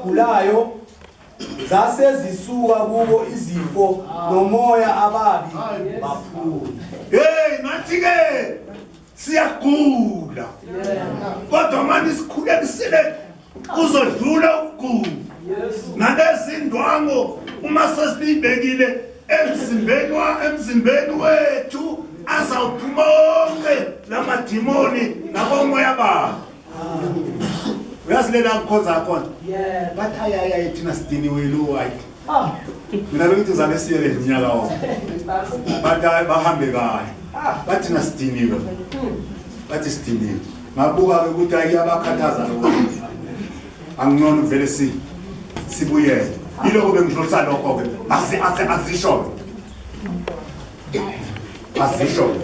abagulayo zase zisuka kubo izifo nomoya ababi baphuma. Hey, nathi ke siyagula. Kodwa manje sikhule bisele kuzodlula ukugula. Nalezindwango uma sesibekile emzimbeni wethu azawuphuma onke lamadimoni nabomoya babo. Uyazilela kukhonza khona? Bathi ayayaye thina sidiniwe lo white. Mina lokuthi uzale siyele nyaka wonke. Bathi bahambe kahle. Bathi nasidiniwe. Bathi sidiniwe. Ngabuka ukuthi ayabakhathaza lo. Anginono vele sibuyele. Yiloko bengidlulisa lokho ke. Azisho. Azisho.